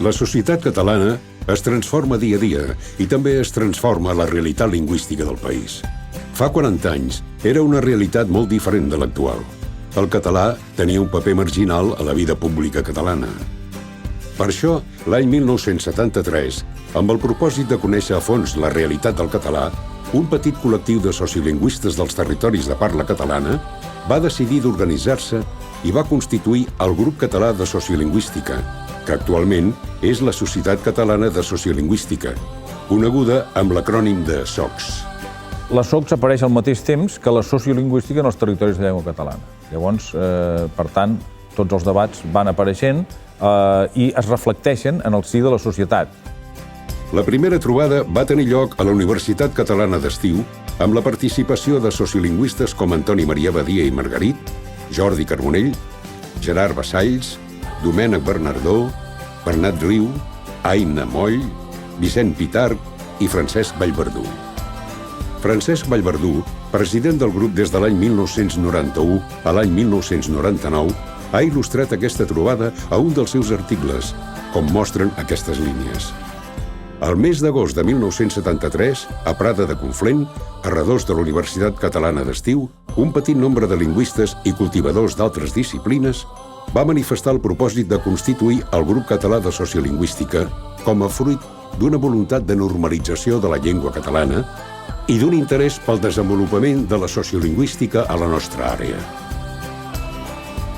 La societat catalana es transforma dia a dia i també es transforma la realitat lingüística del país. Fa 40 anys era una realitat molt diferent de l'actual. El català tenia un paper marginal a la vida pública catalana. Per això, l'any 1973, amb el propòsit de conèixer a fons la realitat del català, un petit col·lectiu de sociolingüistes dels territoris de parla catalana va decidir d'organitzar-se i va constituir el Grup Català de Sociolingüística, que actualment és la Societat Catalana de Sociolingüística, coneguda amb l'acrònim de SOCS. La SOCS apareix al mateix temps que la sociolingüística en els territoris de llengua catalana. Llavors, per tant, tots els debats van apareixent i es reflecteixen en el si de la societat. La primera trobada va tenir lloc a la Universitat Catalana d'Estiu amb la participació de sociolingüistes com Antoni Maria Badia i Margarit, Jordi Carbonell, Gerard Vassalls, Domènec Bernardó, Bernat Riu, Aina Moll, Vicent Pitarch i Francesc Vallverdú. Francesc Vallverdú, president del grup des de l'any 1991 a l'any 1999, ha il·lustrat aquesta trobada a un dels seus articles, com mostren aquestes línies. Al mes d'agost de 1973, a Prada de Conflent, a redós de la Universitat Catalana d'Estiu, un petit nombre de lingüistes i cultivadors d'altres disciplines va manifestar el propòsit de constituir el Grup Català de Sociolingüística com a fruit d'una voluntat de normalització de la llengua catalana i d'un interès pel desenvolupament de la sociolingüística a la nostra àrea.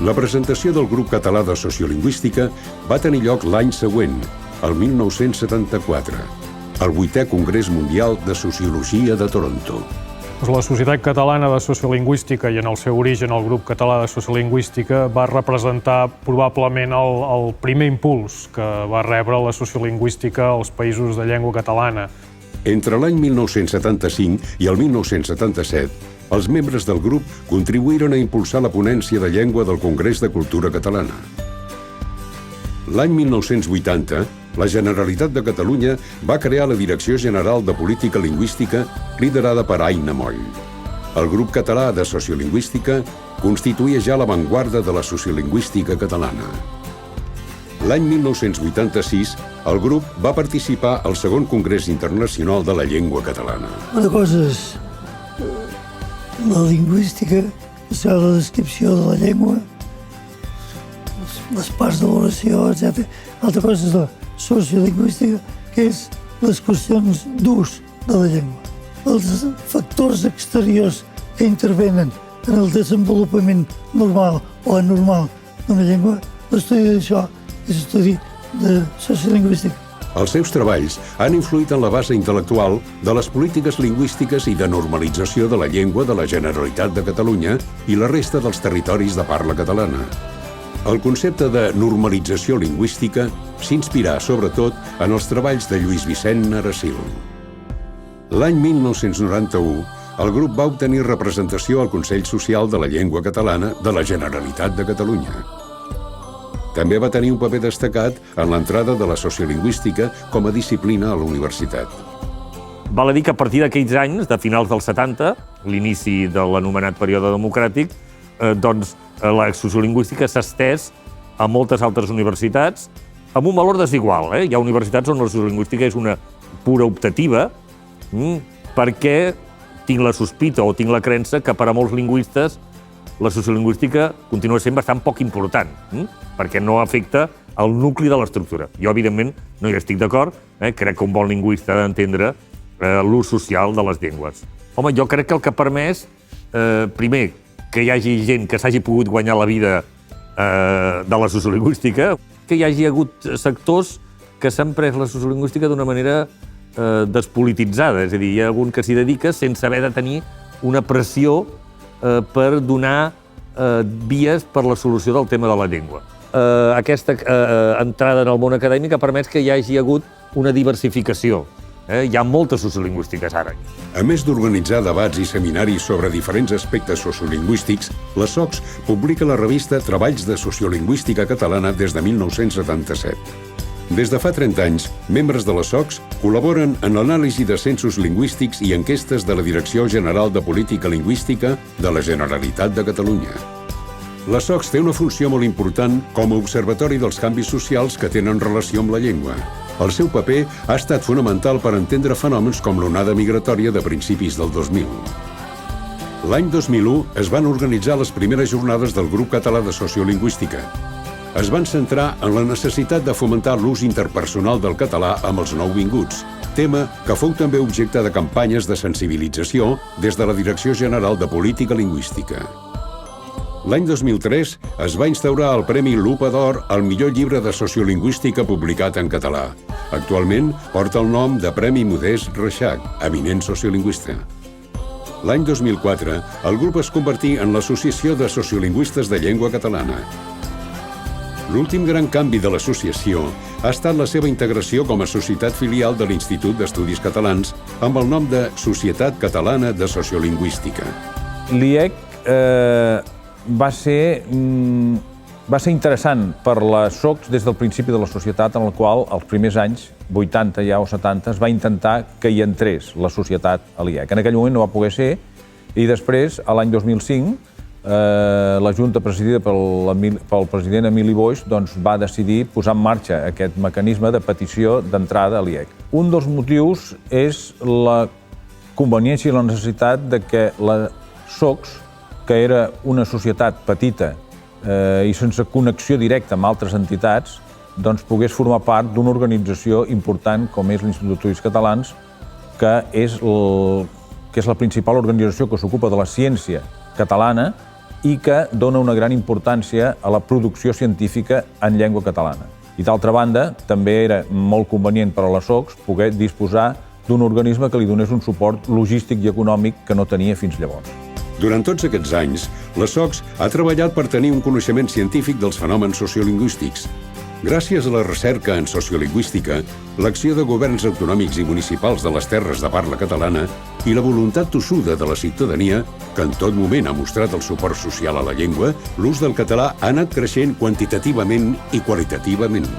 La presentació del Grup Català de Sociolingüística va tenir lloc l'any següent, el 1974, al 8è Congrés Mundial de Sociologia de Toronto. La Societat Catalana de Sociolingüística i en el seu origen el Grup Català de Sociolingüística va representar probablement el primer impuls que va rebre la sociolingüística als països de llengua catalana. Entre l'any 1975 i el 1977, els membres del grup contribuïren a impulsar la ponència de llengua del Congrés de Cultura Catalana. L'any 1980, la Generalitat de Catalunya va crear la Direcció General de Política Lingüística, liderada per Aina Moll. El Grup Català de Sociolingüística constituïa ja l'avantguarda de la sociolingüística catalana. L'any 1986, el grup va participar al segon Congrés Internacional de la Llengua Catalana. Una cosa és la lingüística, és la descripció de la llengua, les parts de l'oració, etc. Altra cosa és la sociolingüística, que és les qüestions d'ús de la llengua. Els factors exteriors que intervenen en el desenvolupament normal o anormal d'una llengua, l'estudi d'això és estudi de sociolingüística. Els seus treballs han influït en la base intel·lectual de les polítiques lingüístiques i de normalització de la llengua de la Generalitat de Catalunya i la resta dels territoris de parla catalana. El concepte de normalització lingüística s'inspirà, sobretot, en els treballs de Lluís Vicent Aracil. L'any 1991, el grup va obtenir representació al Consell Social de la Llengua Catalana de la Generalitat de Catalunya. També va tenir un paper destacat en l'entrada de la sociolingüística com a disciplina a la universitat. Val a dir que a partir d'aquells anys, de finals dels 70, l'inici de l'anomenat període democràtic, doncs la sociolingüística s'ha estès a moltes altres universitats amb un valor desigual. Hi ha universitats on la sociolingüística és una pura optativa perquè tinc la sospita o tinc la creença que per a molts lingüistes la sociolingüística continua sent bastant poc important, perquè no afecta el nucli de l'estructura. Jo, evidentment, no hi estic d'acord. Crec que un bon lingüista ha d'entendre l'ús social de les llengües. Home, jo crec que el que ha permès, primer, que hi hagi gent que s'hagi pogut guanyar la vida de la sociolingüística, que hi hagi hagut sectors que s'han pres la sociolingüística d'una manera despolititzada. És a dir, hi ha algun que s'hi dedica sense haver de tenir una pressió per donar vies per la solució del tema de la llengua. Aquesta entrada en el món acadèmic ha permès que hi hagi hagut una diversificació. Hi ha moltes sociolingüístiques ara. A més d'organitzar debats i seminaris sobre diferents aspectes sociolingüístics, la SOCS publica la revista Treballs de Sociolingüística Catalana des de 1977. Des de fa 30 anys, membres de la SOCS col·laboren en l'anàlisi de censos lingüístics i enquestes de la Direcció General de Política Lingüística de la Generalitat de Catalunya. La SOCS té una funció molt important com a observatori dels canvis socials que tenen relació amb la llengua. El seu paper ha estat fonamental per entendre fenòmens com l'onada migratòria de principis del 2000. L'any 2001 es van organitzar les primeres jornades del Grup Català de Sociolingüística. Es van centrar en la necessitat de fomentar l'ús interpersonal del català amb els nouvinguts, tema que fou també objecte de campanyes de sensibilització des de la Direcció General de Política Lingüística. L'any 2003 es va instaurar el Premi Lupa d'Or al millor llibre de sociolingüística publicat en català. Actualment porta el nom de Premi Modest Reixac, eminent sociolingüista. L'any 2004, el grup es convertí en l'Associació de Sociolingüistes de Llengua Catalana. L'últim gran canvi de l'associació ha estat la seva integració com a societat filial de l'Institut d'Estudis Catalans amb el nom de Societat Catalana de Sociolingüística. L'IEC va ser interessant per la SOCS des del principi de la societat, en el qual els primers anys, 80 ja o 70, es va intentar que hi entrés la societat a l'IEC. En aquell moment no va poder ser, i després, a l'any 2005, la Junta presidida pel president Emili Boix va decidir posar en marxa aquest mecanisme de petició d'entrada a l'IEC. Un dels motius és la conveniència i la necessitat de que la SOCS, que era una societat petita i sense connexió directa amb altres entitats, pogués formar part d'una organització important com és l'Institut d'Estudis Catalans, que és la principal organització que s'ocupa de la ciència catalana i que dona una gran importància a la producció científica en llengua catalana. I d'altra banda, també era molt convenient per a la SOCS poder disposar d'un organisme que li donés un suport logístic i econòmic que no tenia fins llavors. Durant tots aquests anys, la SOCS ha treballat per tenir un coneixement científic dels fenòmens sociolingüístics. Gràcies a la recerca en sociolingüística, l'acció de governs autonòmics i municipals de les terres de parla catalana i la voluntat tossuda de la ciutadania, que en tot moment ha mostrat el suport social a la llengua, l'ús del català ha anat creixent quantitativament i qualitativament.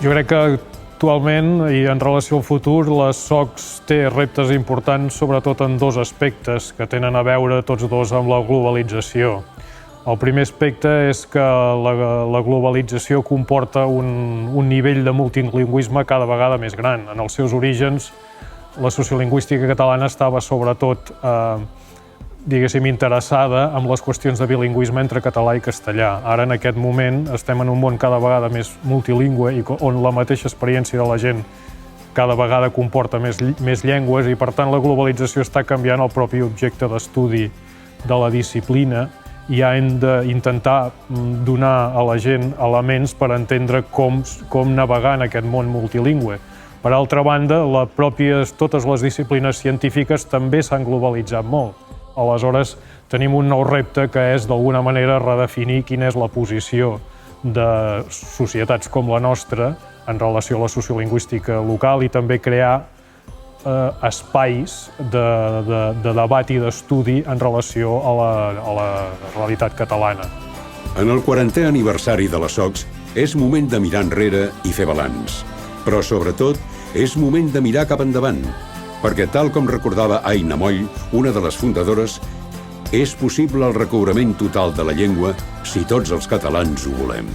Jo crec que actualment i en relació al futur la SOCS té reptes importants sobretot en dos aspectes que tenen a veure tots dos amb la globalització. El primer aspecte és que la globalització comporta un nivell de multilingüisme cada vegada més gran. En els seus orígens, la sociolingüística catalana estava sobretot interessada en les qüestions de bilingüisme entre català i castellà. Ara, en aquest moment, estem en un món cada vegada més multilingüe i on la mateixa experiència de la gent cada vegada comporta més llengües i, per tant, la globalització està canviant el propi objecte d'estudi de la disciplina i hem d'intentar donar a la gent elements per entendre com navegar en aquest món multilingüe. Per altra banda, totes les disciplines científiques també s'han globalitzat molt. Aleshores, tenim un nou repte que és, d'alguna manera, redefinir quina és la posició de societats com la nostra en relació a la sociolingüística local i també crear espais de debat i d'estudi en relació a la realitat catalana. En el 40è aniversari de la SOCS és moment de mirar enrere i fer balanç. Però, sobretot, és moment de mirar cap endavant, perquè, tal com recordava Aina Moll, una de les fundadores, és possible el recobrament total de la llengua si tots els catalans ho volem.